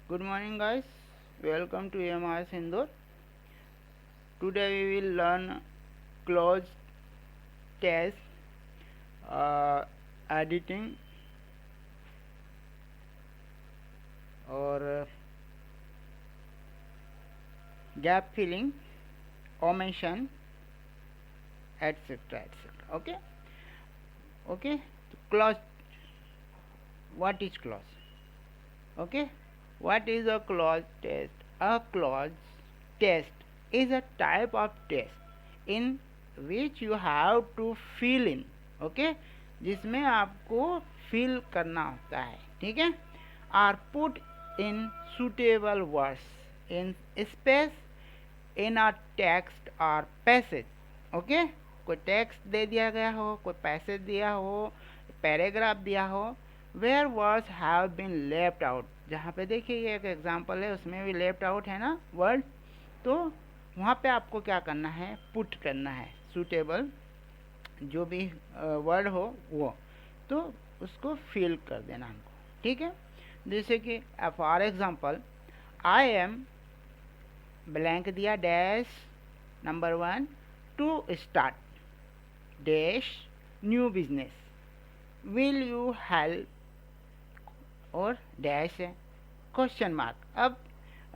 Good morning, guys. Welcome to AMRS Indore. Today we will learn closed test, editing, or gap filling, omission, etc. etc. Okay. Okay. Clause. What is clause? Okay. What is a clause test? A clause test is a type of test in which you have to fill in. Okay, जिसमें आपको fill करना होता है, ठीक है, are put in suitable words in space in a text or passage. Okay, कोई text दे दिया गया हो, कोई पैसेज दिया हो, पैराग्राफ दिया हो, where words have been left out, जहाँ पे देखिए ये एक एग्जांपल है, उसमें भी लेफ्ट आउट है ना वर्ड, तो वहाँ पे आपको क्या करना है, पुट करना है सूटेबल जो भी वर्ड हो वो, तो उसको फिल कर देना हमको, ठीक है। जैसे कि for example I am blank दिया dash number 1 to start dash new business, will you help और डैश है क्वेश्चन मार्क। अब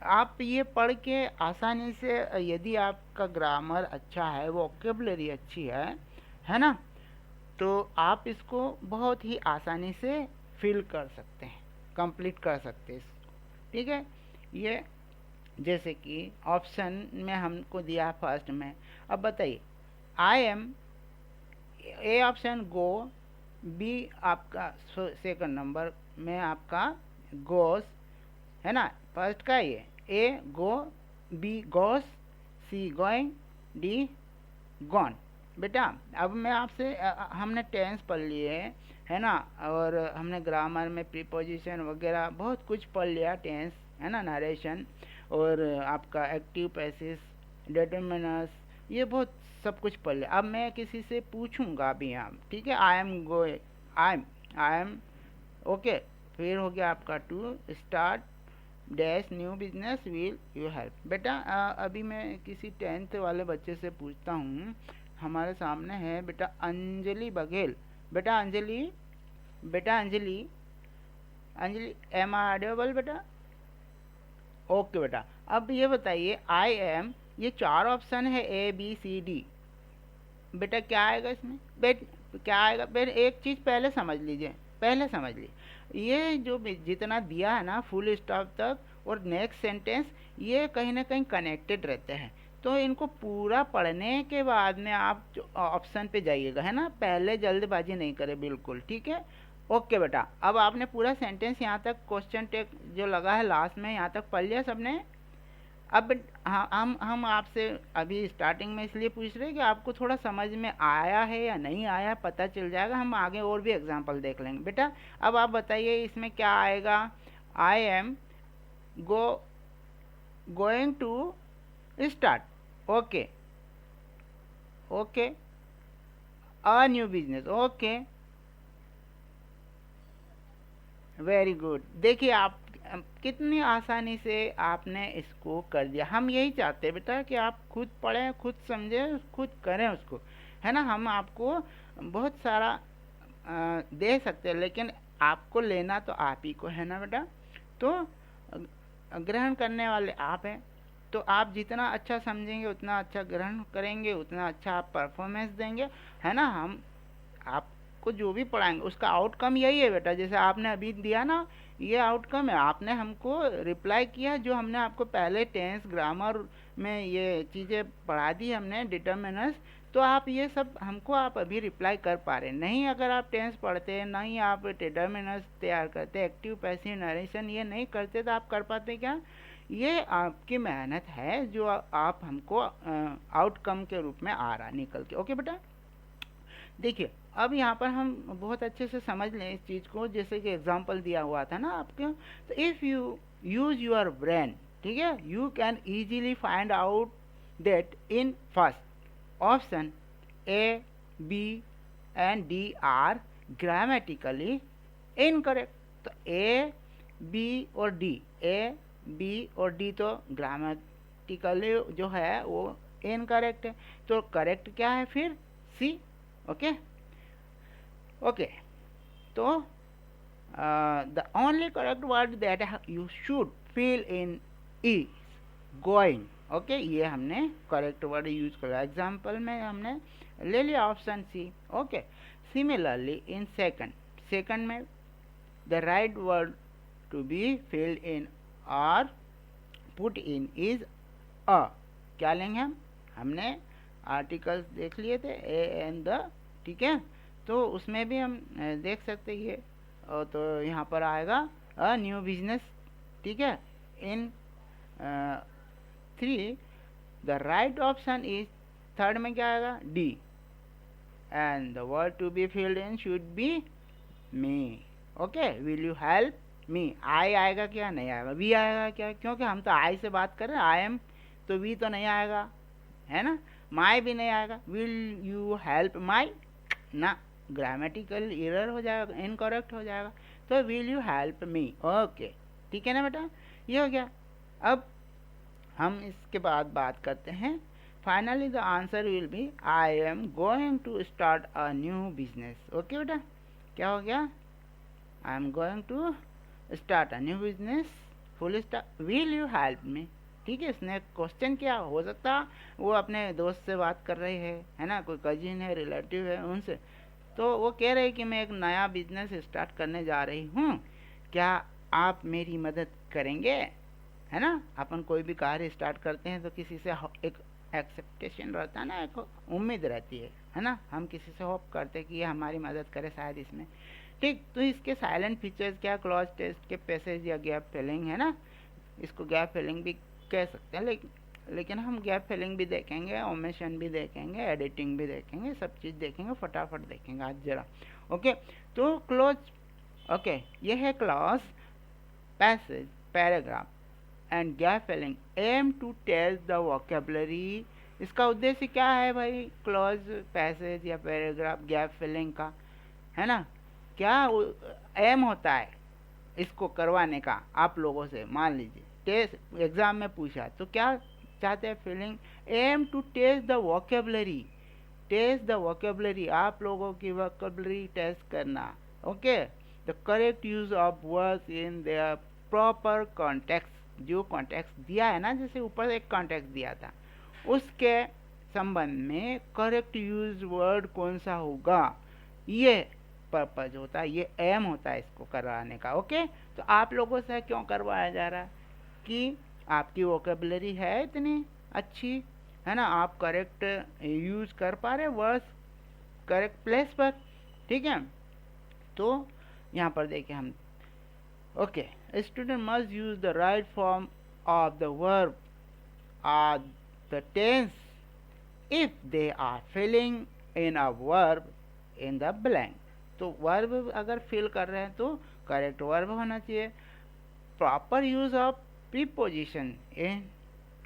आप ये पढ़ के आसानी से, यदि आपका ग्रामर अच्छा है, वोकेबलरी अच्छी है ना, तो आप इसको बहुत ही आसानी से फिल कर सकते हैं, कंप्लीट कर सकते हैं इसको, ठीक है। ये जैसे कि ऑप्शन में हमको दिया फर्स्ट में, अब बताइए I am, A option go, B आपका सेकंड नंबर में आपका गोस है ना, फर्स्ट का ये A go, B goes, C going, D gone. बेटा अब मैं आपसे हमने टेंस पढ़ लिए है ना, और हमने ग्रामर में प्रीपोजिशन वगैरह बहुत कुछ पढ़ लिया, टेंस है ना, नरेशन और आपका एक्टिव पैसिव डिटरमिनर्स, ये बहुत सब कुछ पढ़ लिया। अब मैं किसी से पूछूंगा अभी यहाँ, ठीक है, I am go, I am okay, फिर हो गया आपका to start dash new business will you help. बेटा अभी मैं किसी 10th वाले बच्चे से पूछता हूँ, हमारे सामने है बेटा अंजलि बघेल। बेटा अंजलि, बेटा Anjali, Anjali am I audible बेटा? ओके बेटा, अब ये बताइए आई एम, ये 4 ऑप्शन है ए बी सी डी, बेटा क्या आएगा इसमें? क्या आएगा? एक चीज़ पहले समझ लीजिए, पहले समझ लीजिए, ये जो जितना दिया है ना फुल स्टॉप तक और नेक्स्ट सेंटेंस, ये कहीं ना कहीं कनेक्टेड रहते हैं, तो इनको पूरा पढ़ने के बाद में आप ऑप्शन पे जाइएगा, है ना, पहले जल्दबाजी नहीं करें बिल्कुल, ठीक है। ओके बेटा, अब आपने पूरा सेंटेंस यहाँ तक, क्वेश्चन टेक जो लगा है लास्ट में, यहाँ तक पढ़ लिया सबने? अब हाँ, हम आपसे अभी स्टार्टिंग में इसलिए पूछ रहे हैं कि आपको थोड़ा समझ में आया है या नहीं आया, पता चल जाएगा, हम आगे और भी एग्जांपल देख लेंगे। बेटा अब आप बताइए इसमें क्या आएगा? I am go going to start, okay okay, a new business, okay, very good. देखिए आप कितनी आसानी से आपने इसको कर दिया। हम यही चाहते हैं बेटा कि आप खुद पढ़ें, खुद समझें, खुद करें उसको, है ना। हम आपको बहुत सारा दे सकते हैं, लेकिन आपको लेना तो आप ही को है ना बेटा, तो ग्रहण करने वाले आप हैं, तो आप जितना अच्छा समझेंगे उतना अच्छा ग्रहण करेंगे, उतना अच्छा आप परफॉर्मेंस देंगे, है ना। हम आपको जो भी पढ़ाएंगे उसका आउटकम यही है बेटा, जैसे आपने अभी दिया ना, ये आउटकम है, आपने हमको रिप्लाई किया, जो हमने आपको पहले टेंस ग्रामर में ये चीज़ें पढ़ा दी हमने, डिटर्मिनर्स, तो आप ये सब हमको आप अभी रिप्लाई कर पा रहे नहीं। अगर आप टेंस पढ़ते, नहीं आप डिटर्मिनर्स तैयार करते, एक्टिव पैसिव नरेशन ये नहीं करते, तो आप कर पाते क्या? ये आपकी मेहनत है जो आप हमको आउटकम के रूप में आ रहा निकल के। ओके बेटा, देखिए अब यहाँ पर हम बहुत अच्छे से समझ लें इस चीज़ को, जैसे कि एग्जांपल दिया हुआ था ना आपके, तो if you use your brain, ठीक है, you can easily find out that in first option A B and D are grammatically incorrect. तो ए बी और डी, ए बी और डी तो ग्रामेटिकली जो है वो इनकरेक्ट है, तो करेक्ट क्या है फिर सी। ओके ओके, तो the only correct word that you should fill in is going. Okay, ये हमने करेक्ट वर्ड यूज करा, एग्जाम्पल में हमने ले लिया option C. Okay, similarly in second, second में the right word to be filled in और पुट इन इज अ। क्या लेंगे हम, हमने आर्टिकल्स देख लिए थे ए एंड द, ठीक है, तो उसमें भी हम देख सकते ये, तो यहाँ पर आएगा अ न्यू बिजनेस, ठीक है। In 3 the right option is, third में क्या आएगा D, and the word to be filled in should be me. Okay, will you help me, I आएगा क्या, नहीं आएगा, वी आएगा क्या, क्योंकि हम तो आई से बात कर रहे हैं, आई एम, तो वी तो नहीं आएगा, है ना, माई भी नहीं आएगा, विल यू हेल्प माई ना, ग्रामेटिकल एरर हो जाएगा, इनकरेक्ट हो जाएगा, तो will you help me. Okay, ठीक है ना बेटा, ये हो गया। अब हम इसके बाद बात करते हैं, finally the answer will be I am going to start a new business. Okay बेटा, क्या हो गया, I am going to start a new business, full stop, will you help me. ठीक है, इसने क्वेश्चन क्या हो सकता, वो अपने दोस्त से बात कर रही है ना, कोई कजिन है, रिलेटिव है, उनसे, तो वो कह रहे कि मैं एक नया बिजनेस स्टार्ट करने जा रही हूँ, क्या आप मेरी मदद करेंगे, है ना। अपन कोई भी कार्य स्टार्ट करते हैं तो किसी से एक एक्सेप्टेशन रहता है ना, एक उम्मीद रहती है ना, हम किसी से होप करते हैं कि ये हमारी मदद करे शायद इसमें, ठीक। तो इसके साइलेंट फीचर्स क्या, क्लॉज टेस्ट के पैसेज या गैप फिलिंग, है ना, इसको गैप फिलिंग भी कह सकते हैं, लेकिन हम गैप फिलिंग भी देखेंगे, ओमिशन भी देखेंगे, एडिटिंग भी देखेंगे, सब चीज़ देखेंगे, फटाफट देखेंगे आज जरा। ओके, तो क्लोज, ओके, ये है clause, passage, paragraph and gap filling aim to test the vocabulary. इसका उद्देश्य क्या है भाई, क्लॉज, पैसेज या पैराग्राफ, गैप फिलिंग का, है ना, क्या एम होता है इसको करवाने का आप लोगों से। मान लीजिए टेस्ट एग्जाम में पूछा तो क्या चाहते हैं, filling aim to test the vocabulary, test the vocabulary, आप लोगों की वोकेबलरी टेस्ट करना। Okay, the correct use of words in their proper context, जो कॉन्टेक्स्ट दिया है ना, जैसे ऊपर एक कॉन्टेक्स्ट दिया था, उसके संबंध में करेक्ट यूज वर्ड कौन सा होगा, ये पर्पज होता है, ये एम होता है इसको करवाने का। ओके, तो आप लोगों से क्यों करवाया जा रहा है कि आपकी वोकेबलरी है इतनी अच्छी, है ना, आप करेक्ट यूज कर पा रहे वर्ड्स करेक्ट प्लेस पर, ठीक है। तो यहाँ पर देखिए हम, okay, student must use the right form of the verb और the tense if they are filling in a verb in the blank. तो वर्ब अगर फिल कर रहे हैं तो करेक्ट वर्ब होना चाहिए। Proper use of preposition in,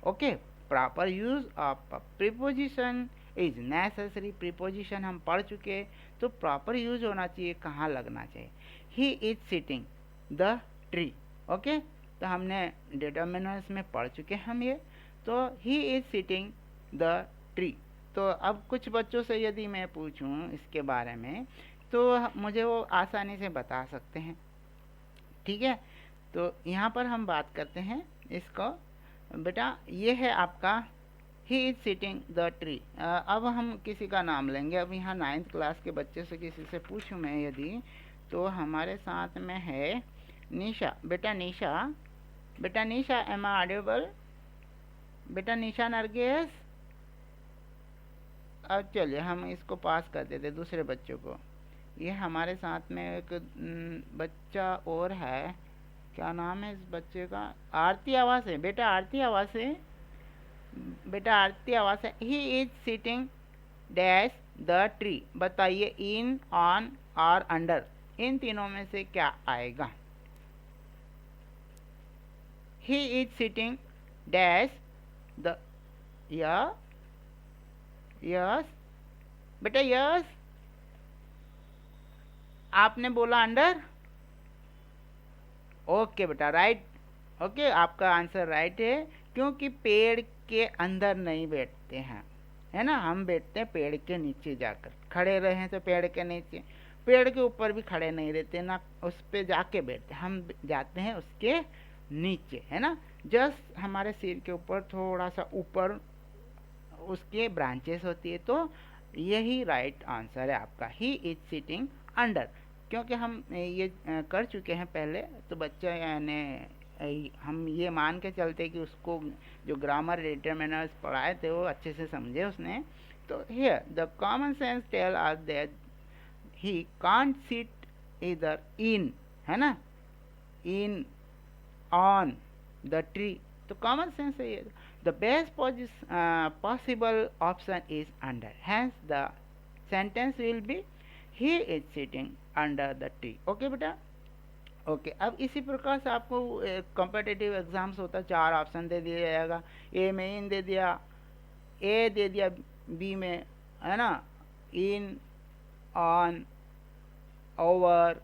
okay, proper use of preposition is necessary. Preposition हम पढ़ चुके, तो प्रॉपर यूज होना चाहिए, कहाँ लगना चाहिए, he is sitting the tree. Okay, तो हमने डिटर्मिनर्स में पढ़ चुके हम ये, तो he is sitting the tree. तो अब कुछ बच्चों से यदि मैं पूछूं इसके बारे में तो मुझे वो आसानी से बता सकते हैं, ठीक है। तो यहाँ पर हम बात करते हैं इसको, बेटा ये है आपका he is sitting the tree. अब हम किसी का नाम लेंगे, अब यहाँ 9th क्लास के बच्चे से किसी से पूछूं मैं यदि, तो हमारे साथ में है निशा। बेटा निशा, बेटा निशा, एम आई ऑडिबल, बेटा निशा नरगिस। अब चलिए हम इसको पास कर देते दूसरे बच्चों को। ये हमारे साथ में एक बच्चा और है, क्या नाम है इस बच्चे का, आरती आवास है। बेटा आरती आवास है, बेटा आरती आवास है। He is sitting dash the tree. बताइए इन, ऑन और अंडर, इन तीनों में से क्या आएगा। He is sitting dash the, yes बेटा यस, आपने बोला अंडर, ओके बेटा, राइट। ओके, आपका आंसर राइट है, क्योंकि पेड़ के अंदर नहीं बैठते हैं, है ना, हम बैठते हैं पेड़ के नीचे जाकर। खड़े रहे तो पेड़ के नीचे, पेड़ के ऊपर भी खड़े नहीं रहते ना, उस पे जाके बैठते, हम जाते हैं उसके नीचे, है ना। जस्ट हमारे सिर के ऊपर थोड़ा सा ऊपर उसके ब्रांचेस होती है। तो यही राइट आंसर है आपका, ही इज सिटिंग अंडर। क्योंकि हम ये कर चुके हैं पहले, तो बच्चा यानी हम ये मान के चलते कि उसको जो ग्रामर डिटरमिनर्स पढ़ाए थे वो अच्छे से समझे उसने। तो here the common sense tell us that he can't sit इधर इन, है ना, इन ऑन द ट्री। तो कॉमन सेंस है ये, the best possible option is under, hence the sentence will be he is sitting under the tree। Okay बेटा, okay. अब इसी प्रकार से आपको कॉम्पिटिटिव एग्जाम्स होता है, 4 ऑप्शन दे दिया जाएगा, ए में इन दे दिया, ए दे दिया बी में, है ना, इन, ऑन, ओवर,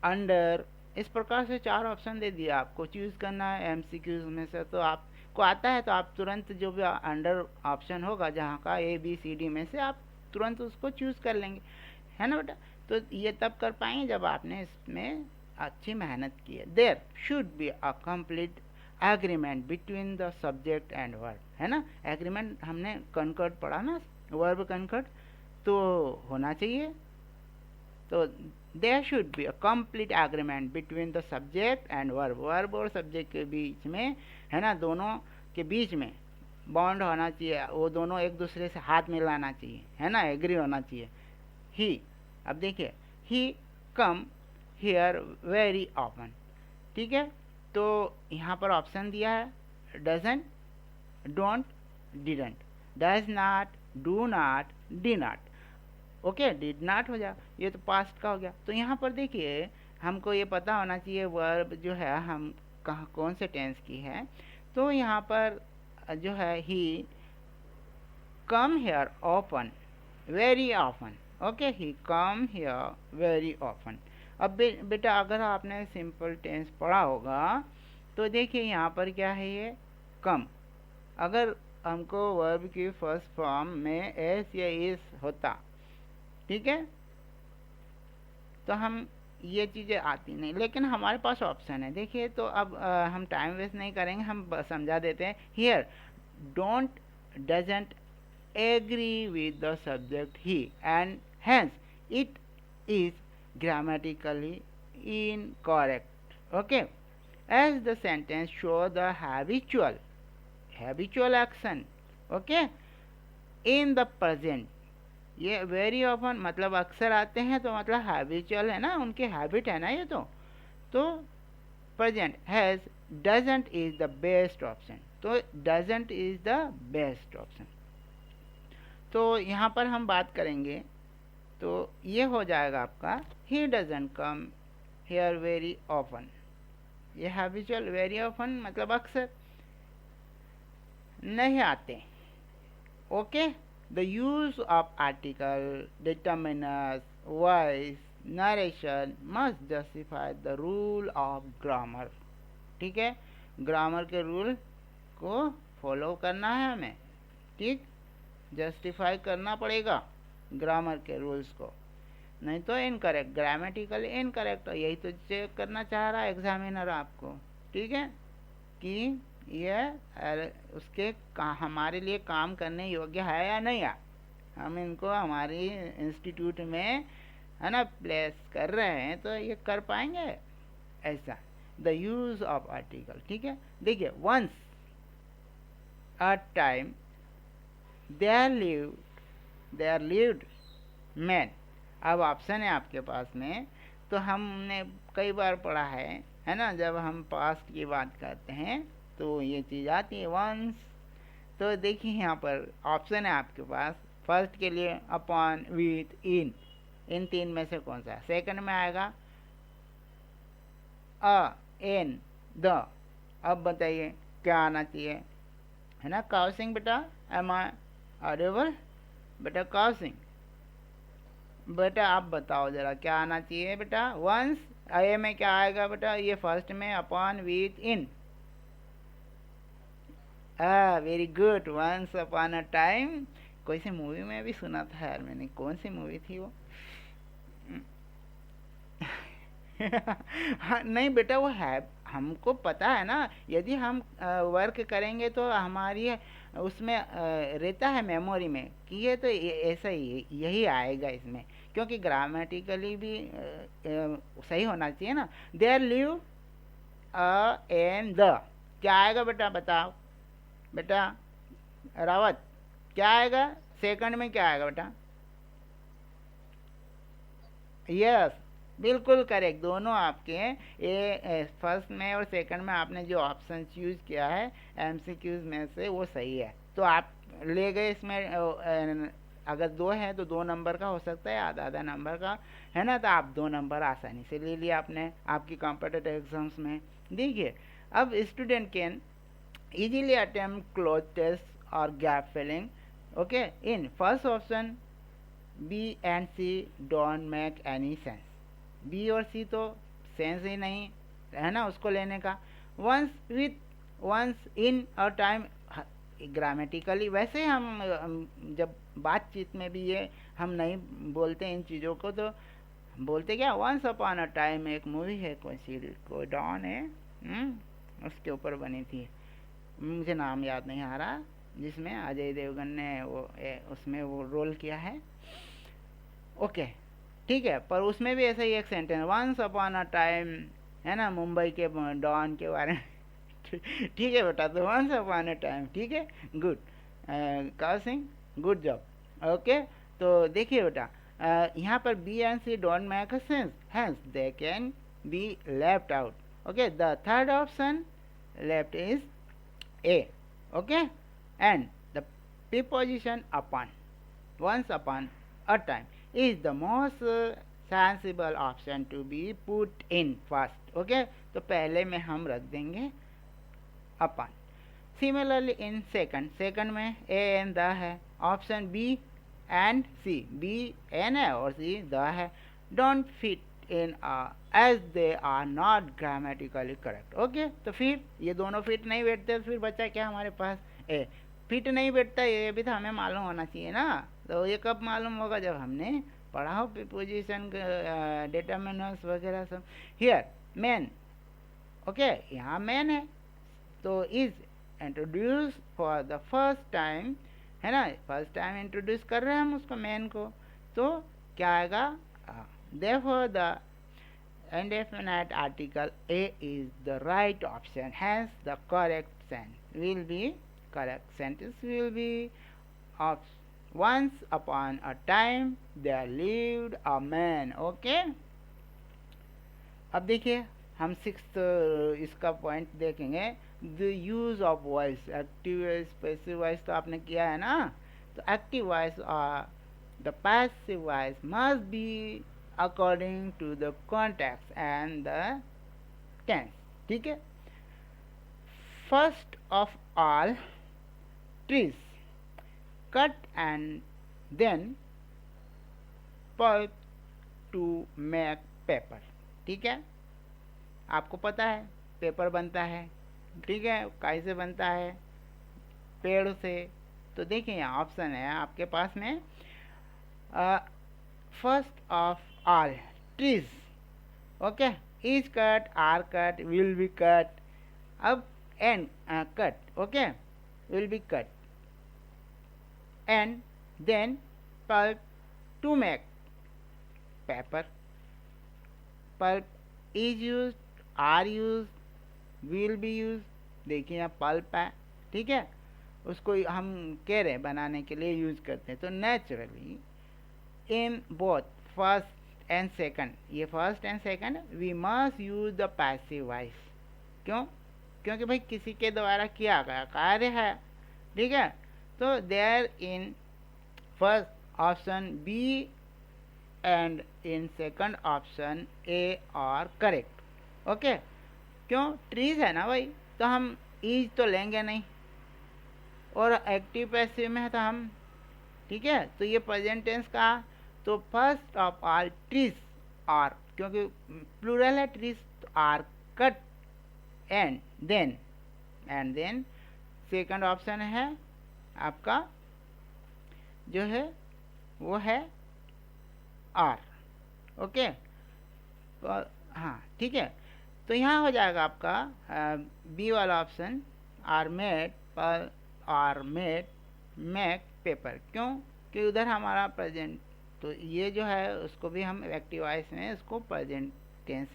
अंडर, इस प्रकार से 4 ऑप्शन दे दिया, आपको चूज करना है एमसीक्यूज में से। तो आपको आता है तो आप तुरंत जो भी अंडर ऑप्शन होगा जहाँ का ए बी सी डी में से आप तुरंत उसको चूज कर लेंगे, है ना बेटा। तो ये तब कर पाएंगे जब आपने इसमें अच्छी मेहनत की है। There should be a complete agreement between the subject and verb, है ना। एग्रीमेंट हमने कनकर्ड पढ़ा ना, वर्ब कनकर्ड, तो होना चाहिए। तो there should be a complete agreement between the subject and verb, verb और सब्जेक्ट के बीच में, है ना, दोनों के बीच में बॉन्ड होना चाहिए, वो दोनों एक दूसरे से हाथ मिलाना चाहिए, है ना, एग्री होना चाहिए। ही, अब देखिए, ही कम हियर वेरी ऑफन, ठीक है। तो यहाँ पर ऑप्शन दिया है, doesn't, don't, didn't, does not, do not, D not, okay, did not हो जाए, ये तो पास्ट का हो गया। तो यहाँ पर देखिए हमको ये पता होना चाहिए वर्ब जो है हम कहाँ कौन से टेंस की है। तो यहाँ पर जो है he come here often, very often, okay, he come here very often. अब बेटा अगर आपने सिंपल टेंस पढ़ा होगा तो देखिए यहाँ पर क्या है, ये कम, अगर हमको वर्ब की फर्स्ट फॉर्म में एस या इस होता, ठीक है, तो हम ये चीज़ें आती नहीं, लेकिन हमारे पास ऑप्शन है। देखिए तो अब हम टाइम वेस्ट नहीं करेंगे, हम समझा देते हैं। Here don't, doesn't agree with the subject he and hence it is grammatically incorrect, okay, as the sentence show the habitual action, okay, in the present. ये वेरी ऑफन मतलब अक्सर आते हैं, तो मतलब हैबिचुअल है ना, उनके हैबिट है ना ये। तो present has, doesn't is the best option, तो doesn't is the best option. तो यहाँ पर हम बात करेंगे तो ये हो जाएगा आपका, he doesn't come here very often, ये हैबिचुअल, वेरी ऑफन मतलब अक्सर नहीं आते, okay. The use of article, determiners, voice, narration must justify the rule of grammar, ठीक है, ग्रामर के रूल को फॉलो करना है हमें, ठीक, जस्टिफाई करना पड़ेगा ग्रामर के रूल्स को, नहीं तो इनकरेक्ट, ग्रामेटिकल इनकरेक्ट। यही तो चेक करना चाह रहा है एग्जामिनर आपको, ठीक है, कि यह उसके हमारे लिए काम करने योग्य है या नहीं है, हम इनको हमारी इंस्टीट्यूट में, है ना, प्लेस कर रहे हैं, तो ये कर पाएंगे ऐसा। द यूज ऑफ आर्टिकल, ठीक है। देखिए once a time there lived man, अब ऑप्शन है आपके पास में, तो हमने कई बार पढ़ा है ना, जब हम पास्ट की बात करते हैं तो ये चीज़ आती है वंस। तो देखिए यहाँ पर ऑप्शन है आपके पास, फर्स्ट के लिए अपॉन, विथ, इन तीन में से कौन सा है। सेकंड में आएगा अ, एन, द। अब बताइए क्या आना चाहिए, है ना, काउसिंग बेटा, एम आई ऑडिबल बेटा, काउसिंग बेटा, आप बताओ जरा क्या आना चाहिए बेटा, वंस ए में क्या आएगा बेटा, ये फर्स्ट में upon with in. Very good, once upon a time. कोई सी मूवी में भी सुना था यार मैंने, कौन सी मूवी थी वो? हाँ नहीं बेटा, वो है, हमको पता है ना, यदि हम वर्क करेंगे तो हमारी उसमें रहता है मेमोरी में कि ये तो ऐसा ही यही आएगा इसमें, क्योंकि ग्रामेटिकली भी सही होना चाहिए ना। देयर लिव एन द, क्या आएगा बेटा बताओ बेटा रावत, क्या आएगा सेकंड में, क्या आएगा बेटा? यस, बिल्कुल करेक्ट, दोनों आपके हैं। ये फर्स्ट में और सेकंड में आपने जो ऑप्शन यूज किया है एमसीक्यूज में से, वो सही है। तो आप ले गए इसमें अगर दो है तो 2 नंबर का हो सकता है, आधा आधा नंबर का, है ना? तो आप 2 नंबर आसानी से ले लिया आपने आपकी कॉम्पिटिटिव एग्जाम्स में। देखिए, अब student can easily attempt cloth tests or gap filling. Okay, in first option B and C don't make any sense. B और C तो सेंस ही नहीं है ना उसको लेने का। once with once in a time, grammatically वैसे हम जब बातचीत में भी ये हम नहीं बोलते इन चीज़ों को, तो बोलते क्या, वंस अपॉन अ टाइम एक मूवी है, कोई सीरीज, कोई डॉन है, उसके ऊपर बनी थी, मुझे नाम याद नहीं आ रहा, जिसमें अजय देवगन ने उसमें वो रोल किया है। ओके ठीक है, पर उसमें भी ऐसा ही एक sentence, once upon a time, है ना, मुंबई के डॉन के बारे में। ठीक है बेटा, तो वंस अपॉन अ टाइम, ठीक है, good Kaur Singh, good job. Okay, तो देखिए बेटा, यहाँ पर B and C don't make a sense, hence they can be left out. Okay, the third option left is A. Okay, and the preposition upon, once upon a time, is the most sensible option to be put in first. Okay, तो पहले में हम रख देंगे upon. Similarly in second में A and the है, option B and C, B and है और C the है, don't fit in as they are not grammatically correct. Okay, तो फिर ये दोनों फिट नहीं बैठते, तो फिर बचा क्या हमारे पास, ए। फिट नहीं बैठता, ये भी तो हमें मालूम होना चाहिए ना। तो ये कब मालूम होगा, जब हमने पढ़ा हो प्रीपोजिशन डिटरमिनर्स वगैरह सब। हियर मैन, ओके, यहाँ मैन है, तो is introduce for the first time, है ना, फर्स्ट टाइम इंट्रोड्यूस कर रहे हैं हम उसको, मैन को, तो क्या आएगा, therefore the indefinite article A is the right option, hence the correct sentence will be of once upon a time there lived a man. Okay, अब देखिए हम सिक्स्थ इसका पॉइंट देखेंगे, the use of voice, active voice, passive voice तो आपने किया है ना। तो एक्टिव वॉइस और the passive voice must be according to the context and the tense. ठीक है, first of all, trees cut and then pulp to make paper. ठीक है, आपको पता है पेपर बनता है, ठीक है, कैसे बनता है, पेड़ से। तो देखिए यहाँ ऑप्शन है आपके पास में, first of all trees, okay, is cut, are cut, will be cut, अब and cut, okay, will be cut, and then pulp to make paper, pulp is used, are used, will be used। देखिए यहाँ pulp है, ठीक है, उसको हम कह रहे हैं बनाने के लिए यूज करते हैं। तो naturally in both first and second, ये first and second, we must use the passive voice. क्यों? क्योंकि भाई किसी के द्वारा किया गया कार्य है, ठीक है। तो there in first option B and in second option A are correct. Okay, क्यों? ट्रीज है ना भाई, तो हम इज तो लेंगे नहीं, और एक्टिव पैसिव में है तो हम, ठीक है, तो ये प्रेजेंट टेंस का, तो first of all trees are, क्योंकि प्लूरल है trees, are cut and then second option है आपका जो है वो है आर। ओके, तो हाँ ठीक है, तो यहाँ हो जाएगा आपका बी वाला option, are made make paper. क्यों? कि उधर हमारा प्रेजेंट, तो ये जो है उसको भी हम एक्टिव वॉइस में इसको प्रेजेंट टेंस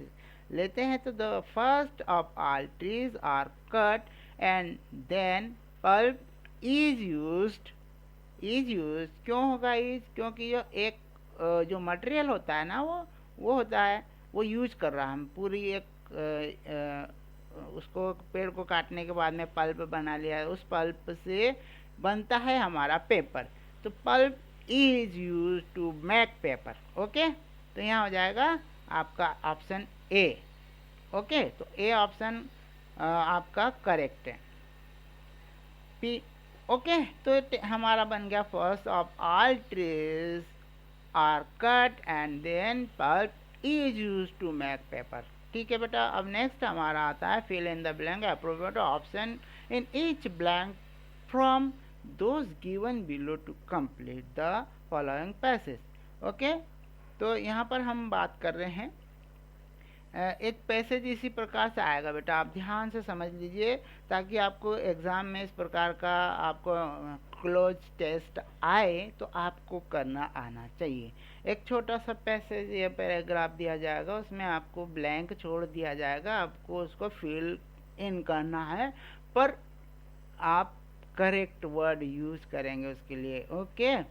लेते हैं। तो the first of all trees are cut and then pulp is used. क्यों होगा इज? क्योंकि जो एक जो मटेरियल होता है ना वो होता है, वो यूज कर रहा है। हम पूरी एक उसको पेड़ को काटने के बाद में पल्प बना लिया है, उस पल्प से बनता है हमारा पेपर। तो pulp is use to make paper. Okay, तो यहाँ हो जाएगा आपका ऑप्शन ए। ओके, तो ए ऑप्शन आपका करेक्ट है। पी, ओके, तो हमारा बन गया first of all trees are cut and then pulp is use to make paper. ठीक है बेटा, अब नेक्स्ट हमारा आता है fill in the blank appropriate option in each blank from those given below to complete the following passage. Okay, तो यहाँ पर हम बात कर रहे हैं एक पैसेज इसी प्रकार से आएगा बेटा, आप ध्यान से समझ लीजिए ताकि आपको एग्ज़ाम में इस प्रकार का आपको क्लोज टेस्ट आए तो आपको करना आना चाहिए। एक छोटा सा पैसेज या पैराग्राफ दिया जाएगा, उसमें आपको ब्लैंक छोड़ दिया जाएगा, आपको उसको फिल इन करना है, पर आप करेक्ट वर्ड यूज़ करेंगे उसके लिए। ओके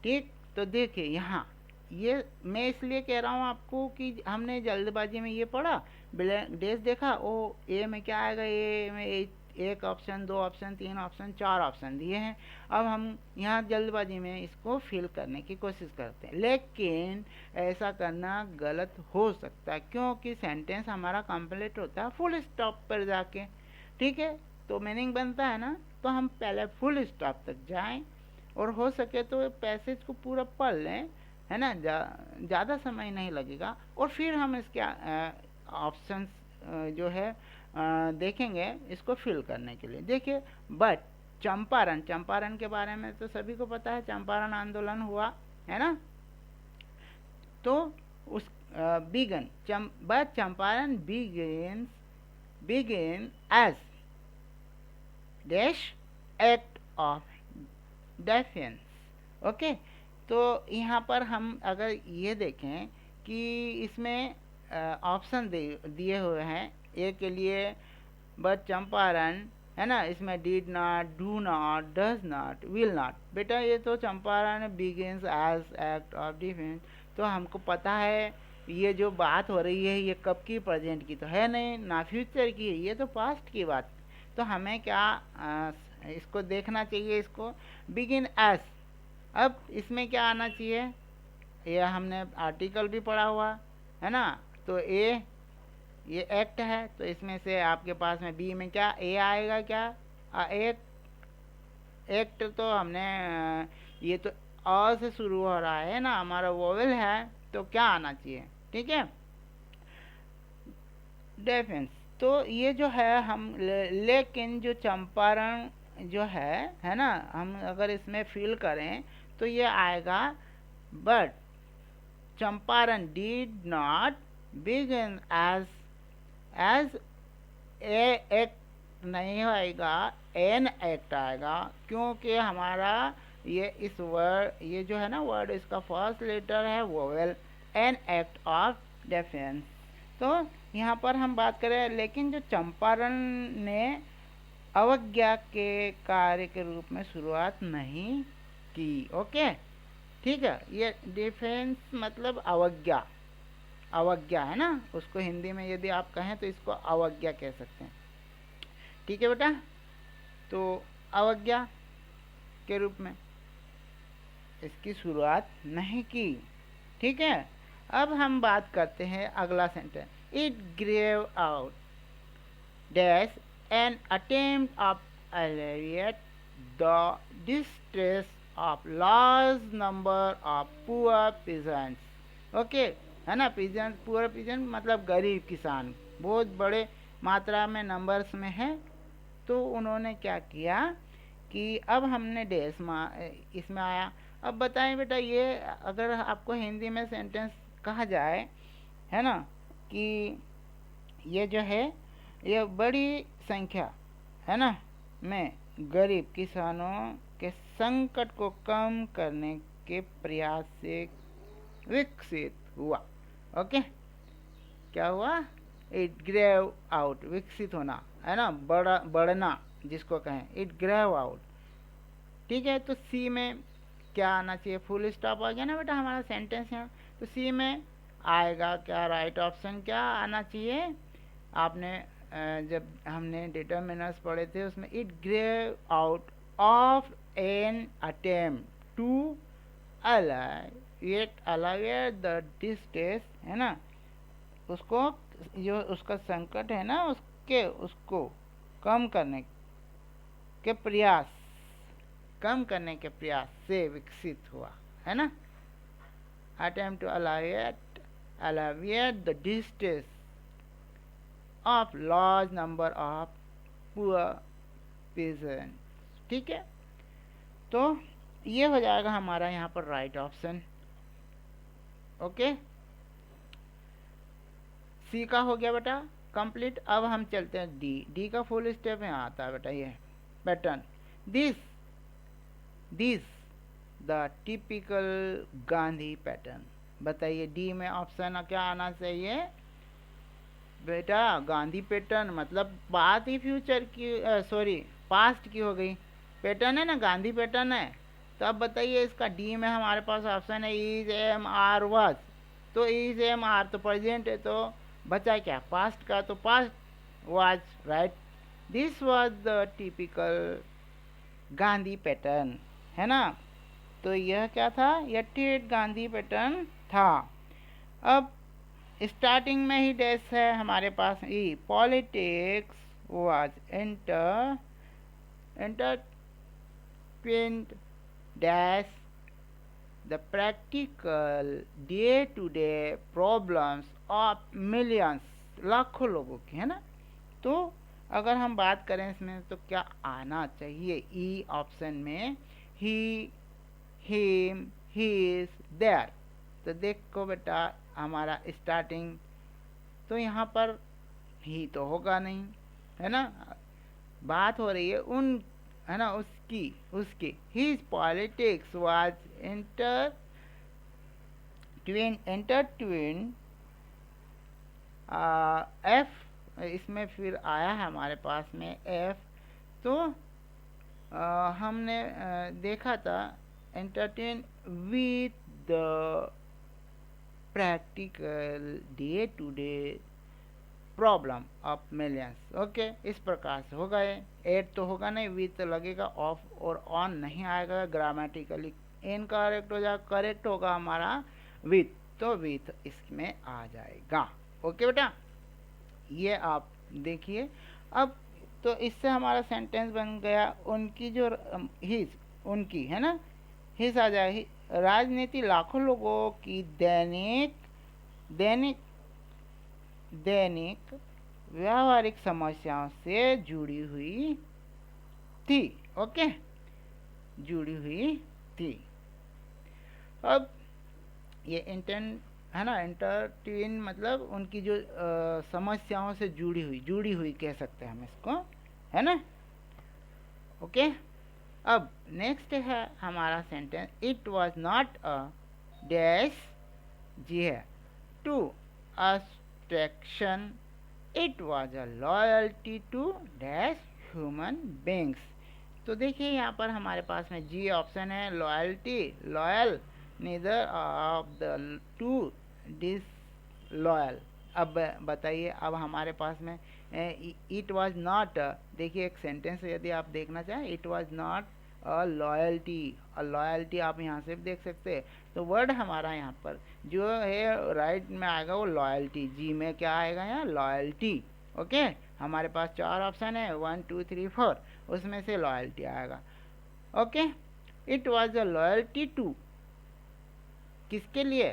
ठीक, तो देखिए यहाँ ये मैं इसलिए कह रहा हूँ आपको कि हमने जल्दबाजी में ये पढ़ा, डेज देखा, ओ ए में क्या आएगा, ए में एक ऑप्शन, दो ऑप्शन, तीन ऑप्शन, चार ऑप्शन दिए हैं। अब हम यहाँ जल्दबाजी में इसको फिल करने की कोशिश करते हैं, लेकिन ऐसा करना गलत हो सकता है क्योंकि सेंटेंस हमारा कंप्लीट होता है फुल स्टॉप पर जाके। ठीक है, तो मीनिंग बनता है ना, तो हम पहले फुल स्टॉप तक जाएं और हो सके तो पैसेज को पूरा पढ़ लें, है ना, ज़्यादा समय नहीं लगेगा, और फिर हम इसके ऑप्शंस जो है देखेंगे इसको फिल करने के लिए। देखिए, बट चंपारण के बारे में तो सभी को पता है, चंपारण आंदोलन हुआ है ना, तो उस began but Champaran begin as dash act of defence. Okay, तो यहाँ पर हम अगर ये देखें कि इसमें ऑप्शन दिए हुए हैं, ए के लिए बट चंपारण है ना, इसमें did not, do not, does not, will not. बेटा ये तो Champaran begins as act of defence, तो हमको पता है ये जो बात हो रही है ये कब की, प्रेजेंट की तो है नहीं, ना फ्यूचर की है, ये तो पास्ट की बात। तो हमें क्या इसको देखना चाहिए, इसको बिगिन एज। अब इसमें क्या आना चाहिए, ये हमने आर्टिकल भी पढ़ा हुआ है ना, तो ए ये एक्ट है, तो इसमें से आपके पास में बी में क्या ए आएगा, क्या एक्ट तो हमने ये तो अ से शुरू हो रहा है ना, हमारा वोवेल है, तो क्या आना चाहिए, ठीक है, डिफेंस। तो ये जो है हम लेकिन जो चंपारण जो है ना, हम अगर इसमें फिल करें तो ये आएगा but Champaran did not begin as a act नहीं आएगा, एन एक्ट आएगा, क्योंकि हमारा ये इस वर्ड, ये जो है ना वर्ड, इसका फर्स्ट लेटर है vowel, an act of defence. तो यहाँ पर हम बात करें, लेकिन जो चंपारण ने अवज्ञा के कार्य के रूप में शुरुआत नहीं की। ओके ठीक है, ये डिफेंस मतलब अवज्ञा है ना, उसको हिंदी में यदि आप कहें तो इसको अवज्ञा कह सकते हैं। ठीक है बेटा, तो अवज्ञा के रूप में इसकी शुरुआत नहीं की। ठीक है, अब हम बात करते हैं अगला sentence, it grew out dash an attempt of alleviate the distress of large number of poor peasants। Okay, है ना। पीजेंट, पुअर पीजेंट मतलब गरीब किसान, बहुत बड़े मात्रा में नंबर्स में है। तो उन्होंने क्या किया कि अब हमने डैश इसमें आया। अब बताएं बेटा, ये अगर आपको हिंदी में सेंटेंस कहा जाए, है ना, कि ये जो है, ये बड़ी संख्या, है ना, में गरीब किसानों के संकट को कम करने के प्रयास से विकसित हुआ। ओके, क्या हुआ? इट ग्रेव आउट, विकसित होना, है ना, बढ़ना जिसको कहें, इट ग्रेव आउट। ठीक है, तो सी में क्या आना चाहिए? फुल स्टॉप आ गया ना बेटा हमारा सेंटेंस यहाँ। तो सी में आएगा क्या? राइट ऑप्शन क्या आना चाहिए? आपने जब हमने डिटर्मिनर्स पढ़े थे उसमें it grew out of an attempt to alleviate the distress, है ना, उसको, जो उसका संकट है ना, उसको कम करने के प्रयास, कम करने के प्रयास से विकसित हुआ, है ना। Attempt to alleviate the distress of large number of poor peasants। ठीक है, तो ये हो जाएगा हमारा यहाँ पर राइट ऑप्शन। ओके, सी का हो गया बेटा कंप्लीट। अब हम चलते हैं डी का फुल स्टेप यहाँ आता है बेटा, ये pattern, this the typical Gandhi pattern. बताइए डी में ऑप्शन क्या आना चाहिए बेटा? गांधी पैटर्न मतलब बात ही फ्यूचर की, सॉरी पास्ट की हो गई। पैटर्न है ना, गांधी पैटर्न है। तो अब बताइए इसका डी में हमारे पास ऑप्शन है इज, एम, आर, वाज। तो इज, एम, आर तो प्रेजेंट है, तो बचा क्या? पास्ट का, तो past was, right. This was the typical Gandhi pattern, है ना। तो यह क्या था? यह टेट गांधी पैटर्न था। अब स्टार्टिंग में ही डैश है हमारे पास, ई politics was entertained dash the practical day to day problems of millions, लाखों लोगों की, है ना। तो अगर हम बात करें इसमें तो क्या आना चाहिए? ई ऑप्शन में ही, हिम, हिज, देयर। तो देखो बेटा हमारा स्टार्टिंग, तो यहाँ पर ही तो होगा नहीं, है ना। बात हो रही है उन, है ना, उसकी his politics was entertained F, इसमें फिर आया है हमारे पास में एफ। तो हमने देखा था entertain with the practical day to day problem of millions. Okay, इस प्रकार से हो गए। एड तो होगा नहीं, विथ लगेगा, ऑफ और ऑन नहीं आएगा, ग्रामेटिकली इनकरेक्ट हो जाएगा, करेक्ट होगा हमारा विथ, तो विथ इसमें आ जाएगा। ओके बेटा, ये आप देखिए। अब तो इससे हमारा सेंटेंस बन गया, उनकी जो हिज, उनकी, है ना, हिज आ जाए। राजनीति लाखों लोगों की दैनिक व्यावहारिक समस्याओं से जुड़ी हुई थी। ओके, जुड़ी हुई थी। अब ये इंटेंट, है ना, एंटरटेन मतलब उनकी जो समस्याओं से जुड़ी हुई कह सकते हैं हम इसको, है ना। ओके, अब नेक्स्ट है हमारा sentence, it was not a dash, जी है, to abstraction, it was a loyalty to dash human beings. तो देखिए यहाँ पर हमारे पास में जी ऑप्शन है, loyalty, loyal, neither of the two disloyal. अब बताइए, अब हमारे पास में इट वाज नॉट, देखिए एक सेंटेंस यदि आप देखना चाहें, it was not a loyalty आप यहाँ से देख सकते हैं। तो वर्ड हमारा यहाँ पर जो है राइट में आएगा वो लॉयल्टी, जी में क्या आएगा यहाँ? लॉयल्टी। ओके, हमारे पास 4 ऑप्शन है, 1 2 3 4, उसमें से लॉयल्टी आएगा। Okay, it was a loyalty to किसके लिए?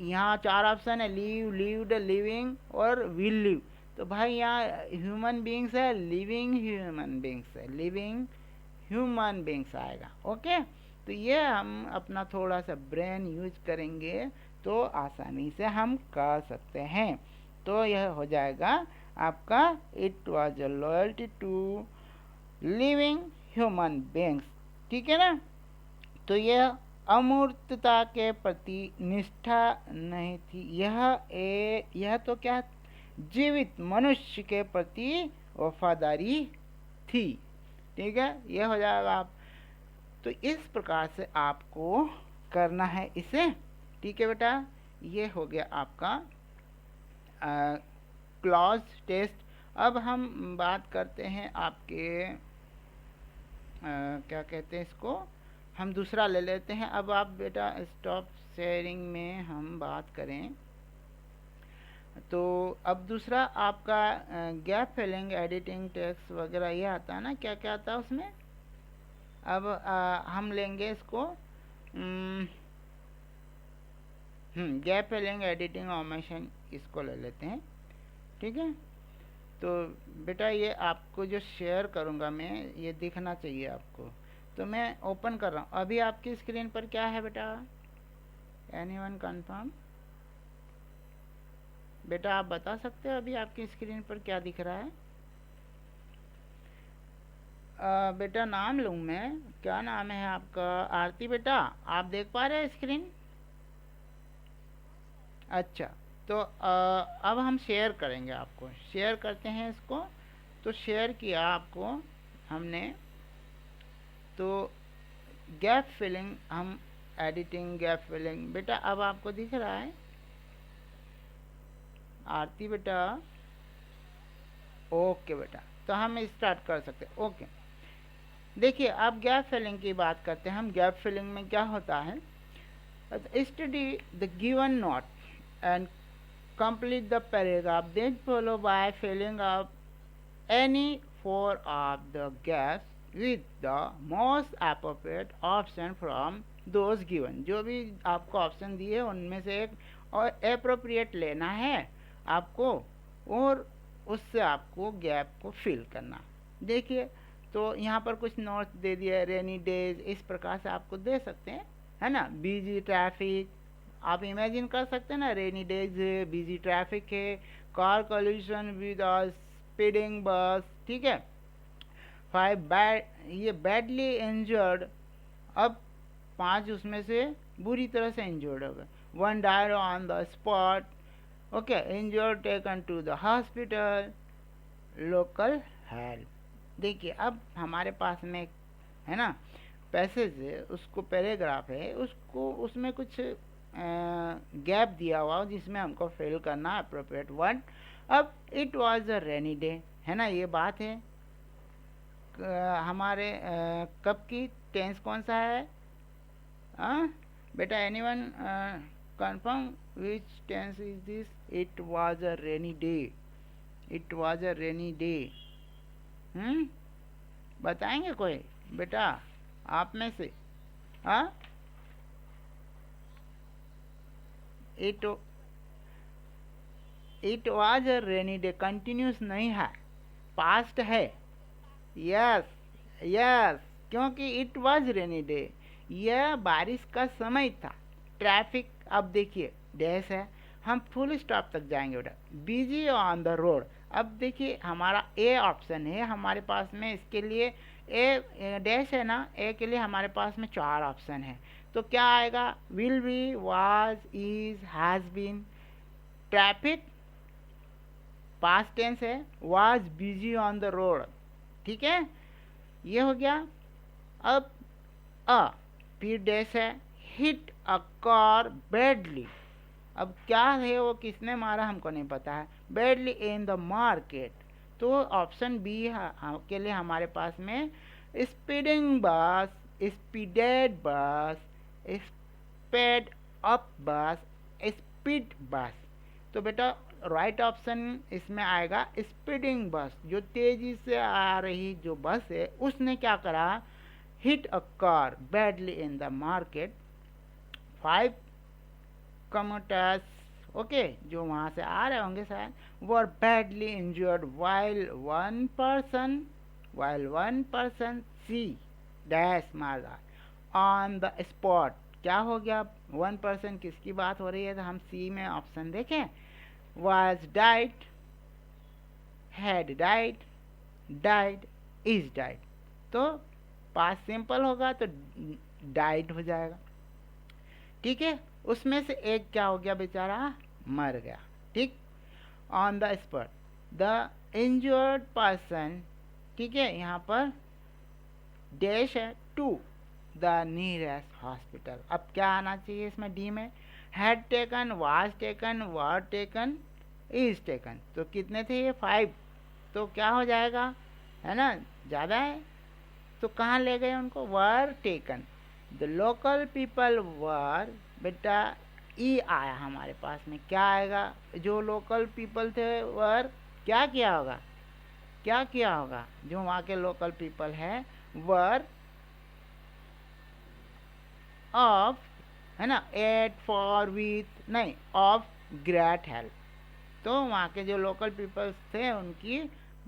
यहाँ 4 ऑप्शन है, लीव, लिव्ड, लिविंग और विल लिव। तो भाई यहाँ ह्यूमन बींग्स है, लिविंग ह्यूमन बींग्स है, लिविंग ह्यूमन बींग्स आएगा। ओके, तो ये हम अपना थोड़ा सा ब्रेन यूज करेंगे तो आसानी से हम कर सकते हैं। तो यह हो जाएगा आपका it was a loyalty to living human beings. ठीक है ना? तो यह अमूर्तता के प्रति निष्ठा नहीं थी, यह तो क्या, जीवित मनुष्य के प्रति वफादारी थी। ठीक है, यह हो जाएगा आप। तो इस प्रकार से आपको करना है इसे। ठीक है बेटा, ये हो गया आपका क्लॉज टेस्ट। अब हम बात करते हैं आपके क्या कहते हैं इसको, हम दूसरा ले लेते हैं। अब आप बेटा स्टॉप शेयरिंग में हम बात करें तो अब दूसरा आपका गैप फिलिंग, एडिटिंग, टेक्स्ट वगैरह ये आता है ना, क्या क्या आता है उसमें। अब हम लेंगे इसको गैप फिलिंग, एडिटिंग, ऑमेशन, इसको ले लेते हैं। ठीक है, तो बेटा ये आपको जो शेयर करूँगा मैं, ये दिखना चाहिए आपको। तो मैं ओपन कर रहा हूँ। अभी आपकी स्क्रीन पर क्या है बेटा? Anyone confirm? बेटा आप बता सकते हो अभी आपकी स्क्रीन पर क्या दिख रहा है? बेटा नाम लूँ मैं, क्या नाम है आपका? आरती बेटा, आप देख पा रहे हैं स्क्रीन? अच्छा, तो अब हम शेयर करेंगे, आपको शेयर करते हैं इसको। तो शेयर किया आपको हमने, तो गैप फिलिंग, हम एडिटिंग, गैप फिलिंग, बेटा अब आपको दिख रहा है? आरती बेटा, ओके बेटा, तो हम स्टार्ट कर सकते हैं। ओके, देखिए अब गैप फिलिंग की बात करते हैं हम। गैप फिलिंग में क्या होता है? Study the given note and complete the paragraph, then follow by filling up any four of the gaps with the most appropriate option from those given। जो भी आपको ऑप्शन दिए उनमें से एक और अप्रोप्रिएट लेना है आपको, और उससे आपको गैप को फिल करना। देखिए, तो यहाँ पर कुछ नोट्स दे दिए, रेनी डेज, इस प्रकार से आपको दे सकते हैं, है ना। बिजी ट्रैफिक, आप इमेजिन कर सकते हैं ना, रेनी डेज है, बिजी ट्रैफिक है, कार कोलिजन विद स्पीडिंग बस। ठीक है, 5 ये बैडली इंजर्ड, अब 5 उसमें से बुरी तरह से इंजर्ड हो गए। 1 died on the spot, okay, injured taken to the hospital, local help. देखिए अब हमारे पास में है ना पैसेज है, उसको पैराग्राफ है, उसको उसमें कुछ गैप दिया हुआ जिसमें हमको फिल करना अप्रोप्रिएट वर्ड। अब it was a rainy day, है ना, ये बात है हमारे कब की, टेंस कौन सा है? बेटा anyone confirm which tense is this? It was a rainy day, it was a rainy day. बताएंगे कोई बेटा आप में से? हाँ, it was a rainy day continuous नहीं है, पास्ट है। यस यस, क्योंकि इट वाज रेनी डे, यह बारिश का समय था। ट्रैफिक, अब देखिए डैश है, हम फुल स्टॉप तक जाएंगे बेटा। बिजी ऑन द रोड, अब देखिए हमारा ए ऑप्शन है हमारे पास में, इसके लिए ए डैश है ना, ए के लिए हमारे पास में 4 ऑप्शन है। तो क्या आएगा? Will be, was, is, has been. Traffic past tense है, was busy on the road. ठीक है, ये हो गया। अब फिर डैश है, हिट अ कार बैडली। अब क्या है वो, किसने मारा हमको नहीं पता है। बैडली इन द मार्केट, तो ऑप्शन बी के लिए हमारे पास में स्पीडिंग बस, स्पीडेड बस, स्पीड अप बस, स्पीड बस। तो बेटा राइट ऑप्शन इसमें आएगा स्पीडिंग बस, जो तेजी से आ रही जो बस है उसने क्या करा, hit a car badly in the market. 5 commuters, okay, जो वहाँ से आ रहे होंगे शायद, were badly injured while one person C dash मार रहा on the spot। क्या हो गया, वन पर्सन किसकी बात हो रही है, तो हम सी में ऑप्शन देखें, was died, had died, died, is died। तो पास सिंपल होगा तो डाइड हो जाएगा, ठीक है। उसमें से एक क्या हो गया, बेचारा मर गया, ठीक। On the spot the injured person, ठीक है, यहाँ पर डैश है टू द नियरेस्ट हॉस्पिटल। अब क्या आना चाहिए इसमें डी में, had taken, was taken, were taken, is taken. तो कितने थे ये 5, तो क्या हो जाएगा, है ना, ज़्यादा है, तो कहाँ ले गए उनको, were taken. The local people were, बेटा ई आया हमारे पास में, क्या आएगा, जो लोकल पीपल थे वर क्या किया होगा, क्या किया होगा, जो वहाँ के लोकल पीपल है वर ऑफ, है ना, एट फॉर विथ नहीं, ऑफ ग्रेट हेल्प। तो वहाँ के जो लोकल पीपल्स थे उनकी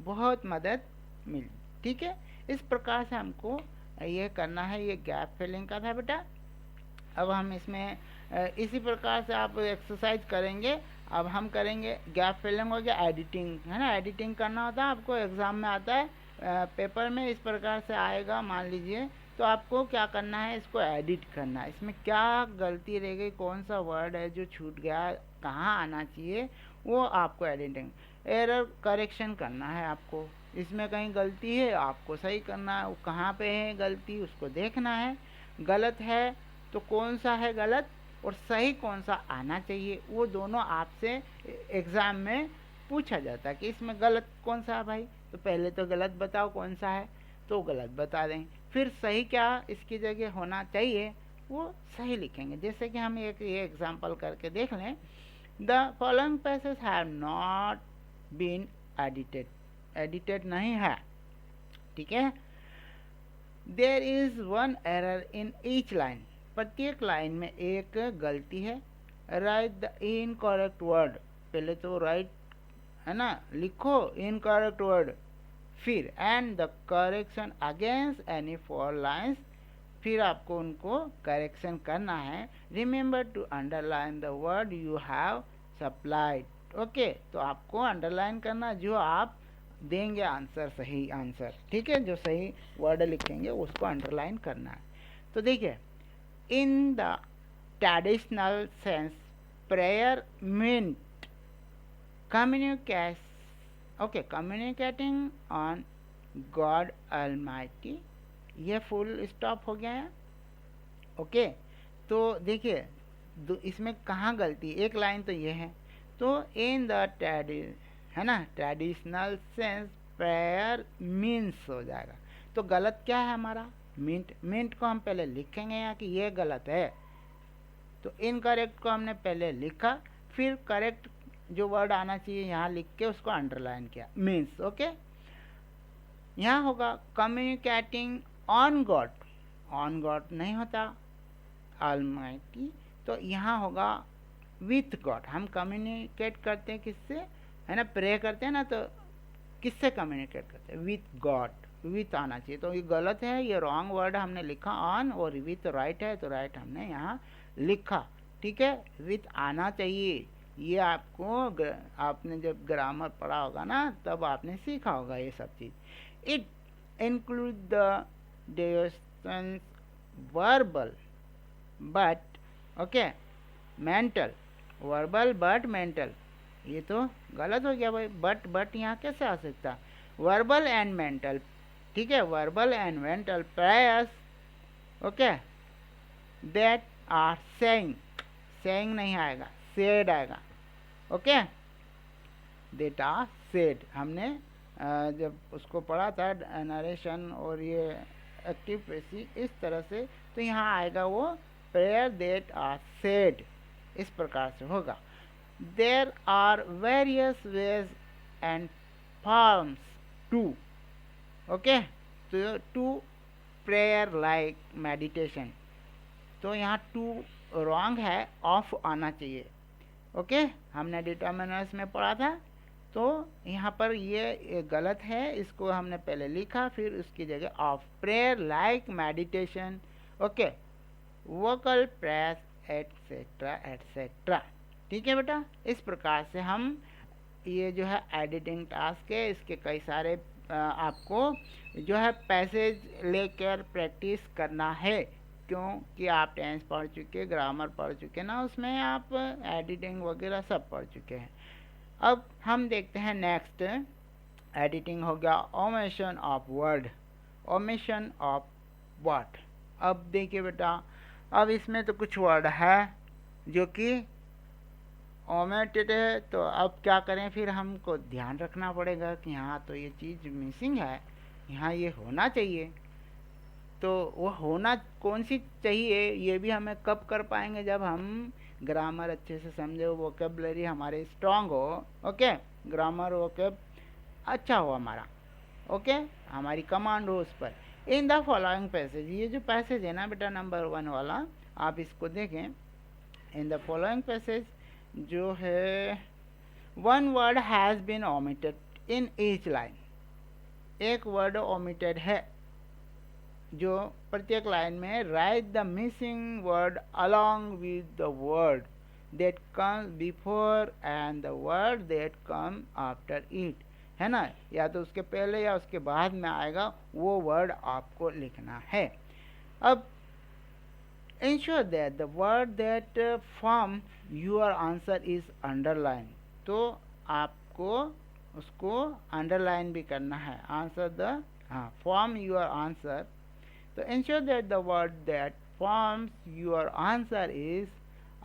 बहुत मदद मिली, ठीक है। इस प्रकार से हमको ये करना है, ये गैप फिलिंग का था बेटा। अब हम इसमें इसी प्रकार से आप एक्सरसाइज करेंगे। अब हम करेंगे गैप फिलिंग हो गया, एडिटिंग, है ना, एडिटिंग करना होता है आपको, एग्ज़ाम में आता है, पेपर में इस प्रकार से आएगा मान लीजिए। तो आपको क्या करना है, इसको एडिट करना है, इसमें क्या गलती रह गई, कौन सा वर्ड है जो छूट गया, कहाँ आना चाहिए, वो आपको एडिटिंग एरर करेक्शन करना है आपको। इसमें कहीं गलती है आपको सही करना है, वो कहाँ पे है गलती उसको देखना है, गलत है तो कौन सा है गलत और सही कौन सा आना चाहिए, वो दोनों आपसे एग्ज़ाम में पूछा जाता है कि इसमें गलत कौन सा है भाई, तो पहले तो गलत बताओ कौन सा है, तो गलत बता दें, फिर सही क्या इसकी जगह होना चाहिए वो सही लिखेंगे। जैसे कि हम एक ये एग्जांपल करके देख लें, the following passage have not been edited, edited नहीं है, ठीक है। There is one error in each line, प्रत्येक लाइन में एक गलती है। राइट द इनकरेक्ट वर्ड, पहले तो राइट, है ना, लिखो इनकरेक्ट वर्ड, फिर and the correction against any 4 lines, फिर आपको उनको करेक्शन करना है। Remember to underline the word you have supplied, okay, तो आपको अंडरलाइन करना जो आप देंगे आंसर, सही आंसर, ठीक है, जो सही वर्ड लिखेंगे उसको अंडरलाइन करना है। तो देखिए, in the traditional sense prayer meant communicating on God almighty, ये फुल स्टॉप हो गया है, ओके। तो देखिए इसमें कहाँ गलती, एक लाइन तो ये है, तो इन द है ना, ट्रेडिशनल सेंस प्रेयर मीन्स हो जाएगा। तो गलत क्या है हमारा, मिंट, मिंट को हम पहले लिखेंगे यहाँ कि ये गलत है, तो इनकरेक्ट को हमने पहले लिखा, फिर करेक्ट जो वर्ड आना चाहिए यहाँ लिख के उसको अंडरलाइन किया, मीन्स, ओके। यहाँ होगा communicating on God, on God नहीं होता ऑलमाइटी, तो यहाँ होगा विथ गॉड। हम कम्युनिकेट करते हैं किससे, है ना, प्रे करते हैं ना, तो किससे कम्युनिकेट करते हैं, विथ गॉड, विथ आना चाहिए, तो ये गलत है, ये रॉन्ग वर्ड हमने लिखा ऑन, और विथ राइट है तो राइट हमने यहाँ लिखा, ठीक है, विथ आना चाहिए। ये आपको आपने जब ग्रामर पढ़ा होगा ना तब आपने सीखा होगा ये सब चीज़। It include the distance verbal but, okay, mental, verbal but mental, ये तो गलत हो गया भाई, बट यहाँ कैसे आ सकता, वर्बल एंड मेंटल, ठीक है, verbal and mental prayers, okay, that are saying, saying नहीं आएगा, सेड आएगा, ओके, दैट आर सेड। हमने जब उसको पढ़ा था नरेशन और ये एक्टिव पैसिव इस तरह से, तो यहाँ आएगा वो प्रेयर दैट आर सेड, इस प्रकार से होगा। There are various ways and forms to, okay, तो टू प्रेयर लाइक मेडिटेशन, तो यहाँ टू रॉन्ग है, ऑफ आना चाहिए। ओके, हमने डिटर्मिनर्स में पढ़ा था, तो यहाँ पर ये गलत है, इसको हमने पहले लिखा फिर उसकी जगह of. Prayer like meditation, okay, vocal press etcetera etcetera. ठीक है बेटा, इस प्रकार से हम ये जो है एडिटिंग टास्क है, इसके कई सारे आपको जो है पैसेज लेकर प्रैक्टिस करना है, क्योंकि आप टेंस पढ़ चुके, ग्रामर पढ़ चुके ना, उसमें आप एडिटिंग वगैरह सब पढ़ चुके हैं। अब हम देखते हैं नेक्स्ट, एडिटिंग हो गया, omission of word, omission of word. अब देखिए बेटा, अब इसमें तो कुछ वर्ड है जो कि ओमिटेड है, तो अब क्या करें, फिर हमको ध्यान रखना पड़ेगा कि हाँ तो ये चीज़ मिसिंग है, यहाँ ये होना चाहिए। तो वो होना कौन सी चाहिए, ये भी हमें कब कर पाएंगे, जब हम ग्रामर अच्छे से समझे, वोकेबलरी हमारे स्ट्रांग हो। ओके, ग्रामर वोकेब अच्छा हो हमारा, ओके, हमारी कमांड हो उस पर। इन द फॉलोइंग पैसेज, ये जो पैसेज है ना बेटा नंबर 1 वाला, आप इसको देखें। इन द फॉलोइंग पैसेज जो है, one word has been omitted in each line, एक वर्ड ओमिटेड है जो प्रत्येक लाइन में। Write the missing word along with the word that comes before and the word that come after it, है ना, या तो उसके पहले या उसके बाद में आएगा, वो वर्ड आपको लिखना है। अब ensure that the word that form your answer is underline, तो आपको उसको अंडरलाइन भी करना है, आंसर द, हाँ, फॉर्म योर आंसर। तो ensure that the word that forms your answer is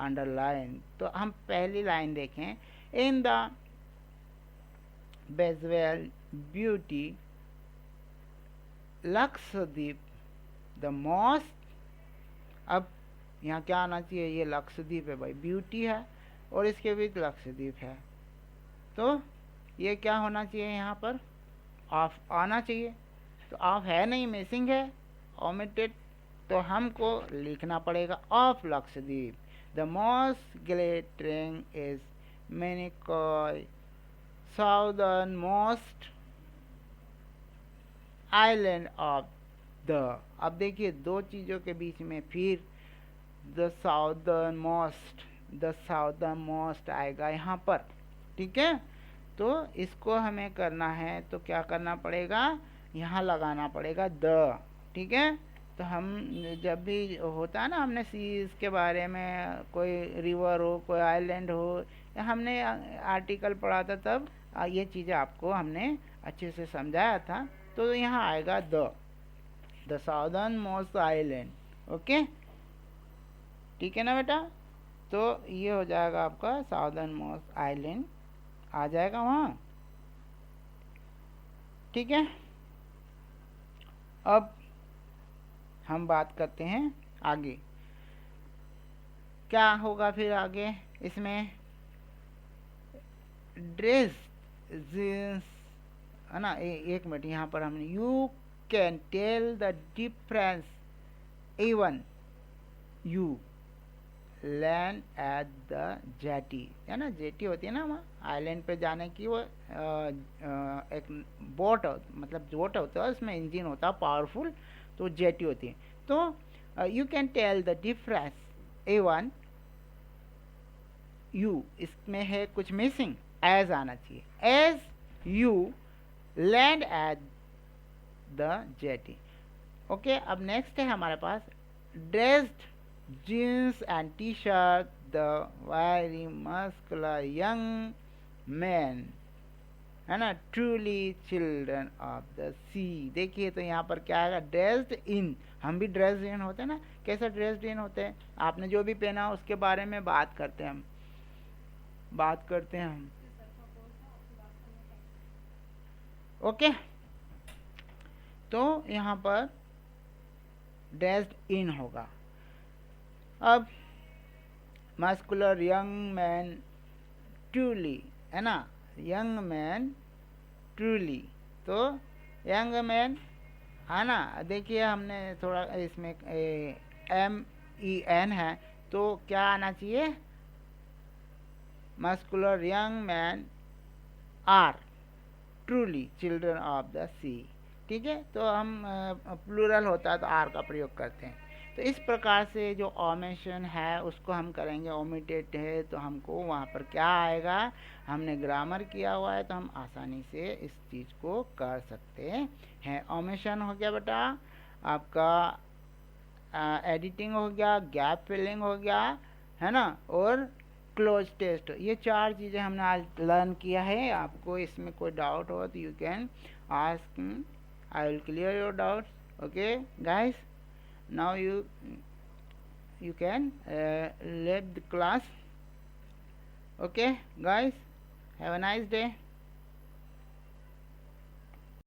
underline। तो हम पहली लाइन देखें, in the Bezwel beauty Lakshadweep the most, अब यहाँ क्या आना चाहिए, ये लक्षद्वीप है भाई, ब्यूटी है और इसके बीच लक्षद्वीप है, तो ये क्या होना चाहिए, यहाँ पर ऑफ आना चाहिए। तो ऑफ है नहीं, मिसिंग है, ओमिटेड, तो हमको लिखना पड़ेगा of Lakshadweep. The most glittering is Minicoy southern most island of the. अब देखिए दो चीज़ों के बीच में फिर द साउदर्न मोस्ट आएगा यहाँ पर, ठीक है। तो इसको हमें करना है, तो क्या करना पड़ेगा, यहाँ लगाना पड़ेगा द, ठीक है। तो हम जब भी होता है ना, हमने सीज के बारे में, कोई रिवर हो, कोई आइलैंड हो, या हमने आर्टिकल पढ़ा था, तब ये चीज़ें आपको हमने अच्छे से समझाया था। तो यहाँ आएगा the southern most island, okay, ठीक है ना बेटा। तो ये हो जाएगा आपका साउदर्न मोस्ट आइलैंड आ जाएगा वहाँ, ठीक है। अब हम बात करते हैं आगे, क्या होगा फिर आगे इसमें, ड्रेस जींस, है ना। एक मिनट, यहाँ पर हमने you can tell the difference even you land at the jetty, है ना, जेटी होती है ना वहाँ आइलैंड पे जाने की, वो एक बोट, मतलब बोट होता है, उसमें इंजन होता है पावरफुल, तो जेटी होती है। तो you can tell the difference even you, इसमें है कुछ मिसिंग, एज आना चाहिए, as you land at the jetty, okay. अब नेक्स्ट है हमारे पास, dressed jeans and T shirt the very muscular young man, है ना, truly children of the sea. देखिए तो यहाँ पर क्या आएगा, ड्रेस्ड इन, हम भी ड्रेस्ड इन होते हैं ना, कैसे ड्रेस्ड इन होते हैं, आपने जो भी पहना उसके बारे में बात करते हैं हम, ओके। तो यहाँ पर ड्रेस्ड इन होगा। अब मस्कुलर यंग मैन ट्रूली, है ना, यंग मैन ट्रूली, तो यंग मैन, है ना। देखिए हमने थोड़ा इसमें MEN है, तो क्या आना चाहिए, muscular young man are truly children of the sea. ठीक है, तो हम प्लूरल होता है तो आर का प्रयोग करते हैं। तो इस प्रकार से जो ओमिशन है उसको हम करेंगे, ओमिटेड है तो हमको वहाँ पर क्या आएगा, हमने ग्रामर किया हुआ है तो हम आसानी से इस चीज़ को कर सकते हैं। ओमिशन हो गया बेटा आपका, एडिटिंग हो गया, गैप फिलिंग हो गया, है ना, और क्लोज टेस्ट, ये 4 चीज़ें हमने आज लर्न किया है। आपको इसमें कोई डाउट हो तो you can ask, I will clear your doubts. Okay guys, now you can leave the class. Okay guys, have a nice day.